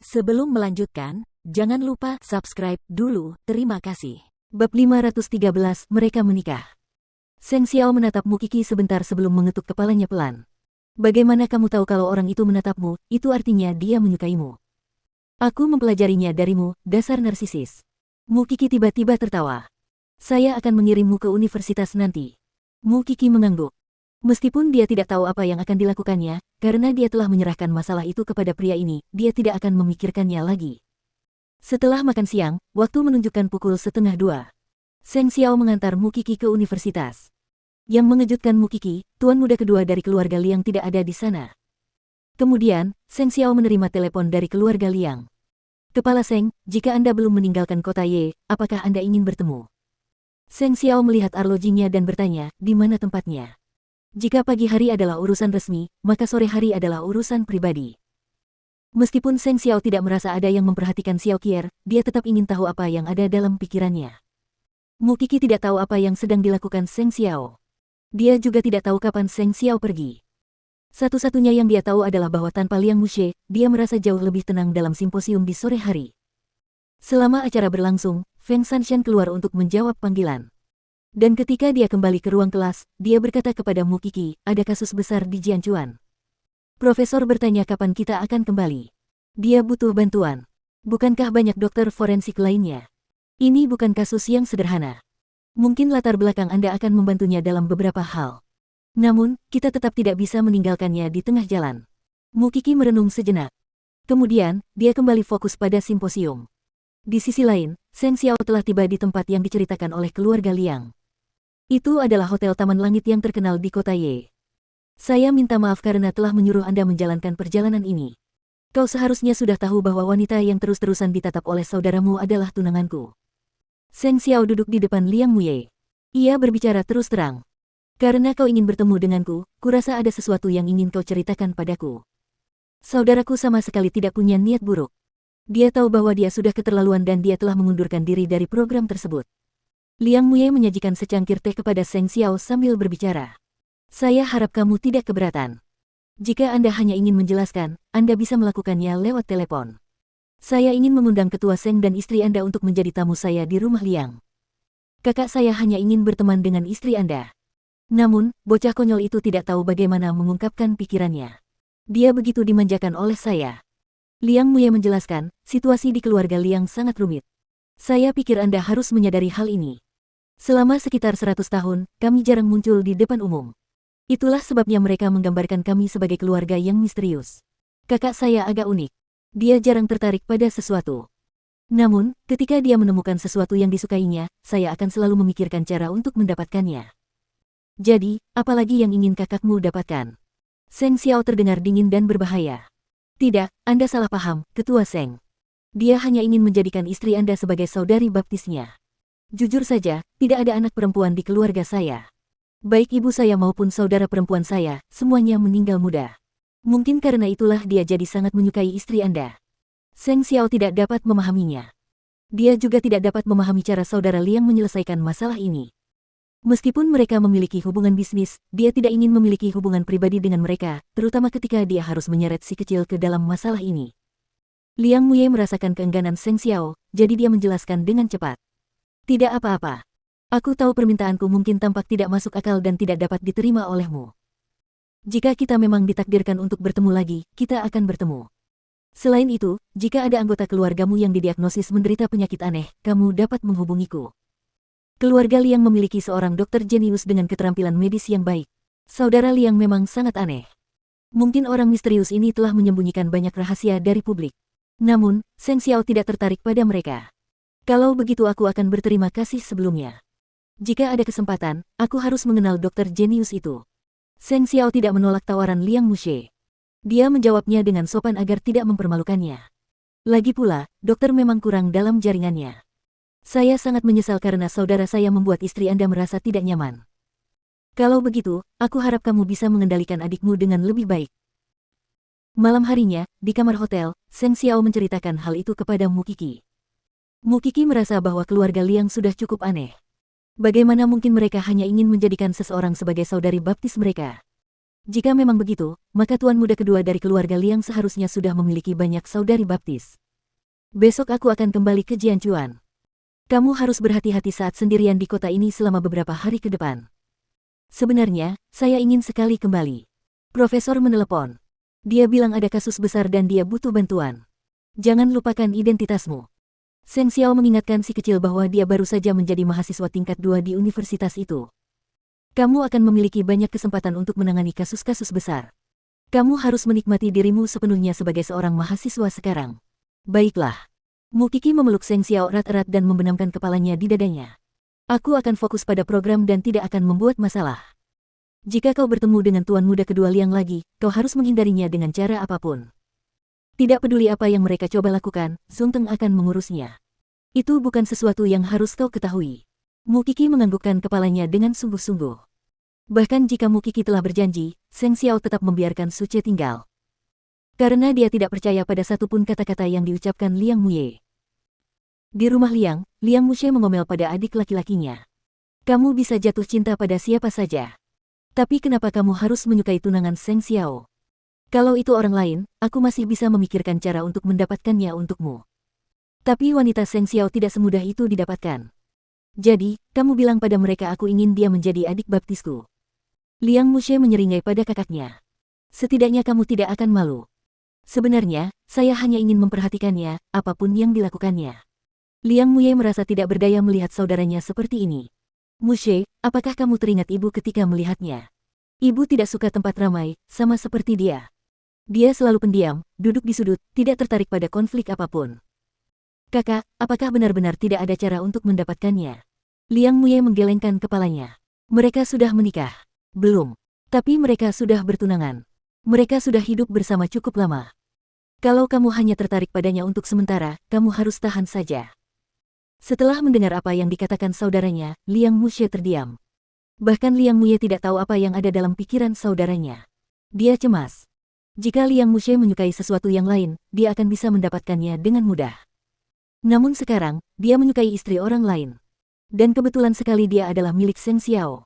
Sebelum melanjutkan, jangan lupa subscribe dulu, terima kasih. Bab 513, Mereka Menikah. Seng Xiao menatap Mu Qi sebentar sebelum mengetuk kepalanya pelan. Bagaimana kamu tahu kalau orang itu menatapmu, itu artinya dia menyukaimu. Aku mempelajarinya darimu, dasar narsisis. Mu Qi tiba-tiba tertawa. Saya akan mengirimmu ke universitas nanti. Mu Qi mengangguk. Meskipun dia tidak tahu apa yang akan dilakukannya, karena dia telah menyerahkan masalah itu kepada pria ini, dia tidak akan memikirkannya lagi. Setelah makan siang, waktu menunjukkan pukul 1:30. Seng Xiao mengantar Mu Qi ke universitas. Yang mengejutkan Mu Qi, tuan muda kedua dari keluarga Liang tidak ada di sana. Kemudian, Seng Xiao menerima telepon dari keluarga Liang. Kepala Seng, jika Anda belum meninggalkan kota Ye, apakah Anda ingin bertemu? Seng Xiao melihat arlojinya dan bertanya, di mana tempatnya? Jika pagi hari adalah urusan resmi, maka sore hari adalah urusan pribadi. Meskipun Seng Xiao tidak merasa ada yang memperhatikan Xiao Qier, dia tetap ingin tahu apa yang ada dalam pikirannya. Mu Qi tidak tahu apa yang sedang dilakukan Seng Xiao. Dia juga tidak tahu kapan Seng Xiao pergi. Satu-satunya yang dia tahu adalah bahwa tanpa Liang Muxie, dia merasa jauh lebih tenang dalam simposium di sore hari. Selama acara berlangsung, Feng Shanshan keluar untuk menjawab panggilan. Dan ketika dia kembali ke ruang kelas, dia berkata kepada Mu Qi, ada kasus besar di Jianchuan. Profesor bertanya kapan kita akan kembali. Dia butuh bantuan. Bukankah banyak dokter forensik lainnya? Ini bukan kasus yang sederhana. Mungkin latar belakang Anda akan membantunya dalam beberapa hal. Namun, kita tetap tidak bisa meninggalkannya di tengah jalan. Mu Qi merenung sejenak. Kemudian, dia kembali fokus pada simposium. Di sisi lain, Seng Xiao telah tiba di tempat yang diceritakan oleh keluarga Liang. Itu adalah Hotel Taman Langit yang terkenal di kota Ye. Saya minta maaf karena telah menyuruh Anda menjalankan perjalanan ini. Kau seharusnya sudah tahu bahwa wanita yang terus-terusan ditatap oleh saudaramu adalah tunanganku. Seng Xiao duduk di depan Liang Muye. Ia berbicara terus terang. Karena kau ingin bertemu denganku, kurasa ada sesuatu yang ingin kau ceritakan padaku. Saudaraku sama sekali tidak punya niat buruk. Dia tahu bahwa dia sudah keterlaluan dan dia telah mengundurkan diri dari program tersebut. Liang Muye menyajikan secangkir teh kepada Seng Xiao sambil berbicara. Saya harap kamu tidak keberatan. Jika Anda hanya ingin menjelaskan, Anda bisa melakukannya lewat telepon. Saya ingin mengundang ketua Seng dan istri Anda untuk menjadi tamu saya di rumah Liang. Kakak saya hanya ingin berteman dengan istri Anda. Namun, bocah konyol itu tidak tahu bagaimana mengungkapkan pikirannya. Dia begitu dimanjakan oleh saya. Liang Muye menjelaskan, situasi di keluarga Liang sangat rumit. Saya pikir Anda harus menyadari hal ini. Selama sekitar 100 tahun, kami jarang muncul di depan umum. Itulah sebabnya mereka menggambarkan kami sebagai keluarga yang misterius. Kakak saya agak unik. Dia jarang tertarik pada sesuatu. Namun, ketika dia menemukan sesuatu yang disukainya, saya akan selalu memikirkan cara untuk mendapatkannya. Jadi, apalagi yang ingin kakakmu dapatkan? Seng Xiao terdengar dingin dan berbahaya. Tidak, Anda salah paham, Ketua Seng. Dia hanya ingin menjadikan istri Anda sebagai saudari baptisnya. Jujur saja, tidak ada anak perempuan di keluarga saya. Baik ibu saya maupun saudara perempuan saya, semuanya meninggal muda. Mungkin karena itulah dia jadi sangat menyukai istri Anda. Seng Xiao tidak dapat memahaminya. Dia juga tidak dapat memahami cara saudara Liang menyelesaikan masalah ini. Meskipun mereka memiliki hubungan bisnis, dia tidak ingin memiliki hubungan pribadi dengan mereka, terutama ketika dia harus menyeret si kecil ke dalam masalah ini. Liang Muye merasakan keengganan Seng Xiao, jadi dia menjelaskan dengan cepat. Tidak apa-apa. Aku tahu permintaanku mungkin tampak tidak masuk akal dan tidak dapat diterima olehmu. Jika kita memang ditakdirkan untuk bertemu lagi, kita akan bertemu. Selain itu, jika ada anggota keluargamu yang didiagnosis menderita penyakit aneh, kamu dapat menghubungiku. Keluarga Liang memiliki seorang dokter jenius dengan keterampilan medis yang baik. Saudara Liang memang sangat aneh. Mungkin orang misterius ini telah menyembunyikan banyak rahasia dari publik. Namun, Seng Xiao tidak tertarik pada mereka. Kalau begitu aku akan berterima kasih sebelumnya. Jika ada kesempatan, aku harus mengenal dokter jenius itu. Seng Xiao tidak menolak tawaran Liang Muxie. Dia menjawabnya dengan sopan agar tidak mempermalukannya. Lagi pula, dokter memang kurang dalam jaringannya. Saya sangat menyesal karena saudara saya membuat istri Anda merasa tidak nyaman. Kalau begitu, aku harap kamu bisa mengendalikan adikmu dengan lebih baik. Malam harinya, di kamar hotel, Seng Xiao menceritakan hal itu kepada Mu Qi. Mu Qi merasa bahwa keluarga Liang sudah cukup aneh. Bagaimana mungkin mereka hanya ingin menjadikan seseorang sebagai saudari baptis mereka? Jika memang begitu, maka tuan muda kedua dari keluarga Liang seharusnya sudah memiliki banyak saudari baptis. Besok aku akan kembali ke Jianchuan. Kamu harus berhati-hati saat sendirian di kota ini selama beberapa hari ke depan. Sebenarnya, saya ingin sekali kembali. Profesor menelepon. Dia bilang ada kasus besar dan dia butuh bantuan. Jangan lupakan identitasmu. Seng Xiao mengingatkan si kecil bahwa dia baru saja menjadi mahasiswa tingkat 2 di universitas itu. Kamu akan memiliki banyak kesempatan untuk menangani kasus-kasus besar. Kamu harus menikmati dirimu sepenuhnya sebagai seorang mahasiswa sekarang. Baiklah. Mukiki memeluk Seng Xiao erat-erat dan membenamkan kepalanya di dadanya. Aku akan fokus pada program dan tidak akan membuat masalah. Jika kau bertemu dengan tuan muda kedua Liang lagi, kau harus menghindarinya dengan cara apapun. Tidak peduli apa yang mereka coba lakukan, Sun Teng akan mengurusnya. Itu bukan sesuatu yang harus kau ketahui. Mukiki menganggukkan kepalanya dengan sungguh-sungguh. Bahkan jika Mukiki telah berjanji, Seng Xiao tetap membiarkan Suce tinggal. Karena dia tidak percaya pada satupun kata-kata yang diucapkan Liang Muye. Di rumah Liang, Liang Mushe mengomel pada adik laki-lakinya. Kamu bisa jatuh cinta pada siapa saja. Tapi kenapa kamu harus menyukai tunangan Seng Xiao? Kalau itu orang lain, aku masih bisa memikirkan cara untuk mendapatkannya untukmu. Tapi wanita Seng Xiao tidak semudah itu didapatkan. Jadi, kamu bilang pada mereka aku ingin dia menjadi adik baptisku. Liang Mushe menyeringai pada kakaknya. Setidaknya kamu tidak akan malu. Sebenarnya, saya hanya ingin memperhatikannya, apapun yang dilakukannya. Liang Muye merasa tidak berdaya melihat saudaranya seperti ini. Mushe, apakah kamu teringat ibu ketika melihatnya? Ibu tidak suka tempat ramai, sama seperti dia. Dia selalu pendiam, duduk di sudut, tidak tertarik pada konflik apapun. Kakak, apakah benar-benar tidak ada cara untuk mendapatkannya? Liang Muye menggelengkan kepalanya. Mereka sudah menikah. Belum. Tapi mereka sudah bertunangan. Mereka sudah hidup bersama cukup lama. Kalau kamu hanya tertarik padanya untuk sementara, kamu harus tahan saja. Setelah mendengar apa yang dikatakan saudaranya, Liang Mushe terdiam. Bahkan Liang Muye tidak tahu apa yang ada dalam pikiran saudaranya. Dia cemas. Jika Liang Mushe menyukai sesuatu yang lain, dia akan bisa mendapatkannya dengan mudah. Namun sekarang, dia menyukai istri orang lain. Dan kebetulan sekali dia adalah milik Seng Xiao.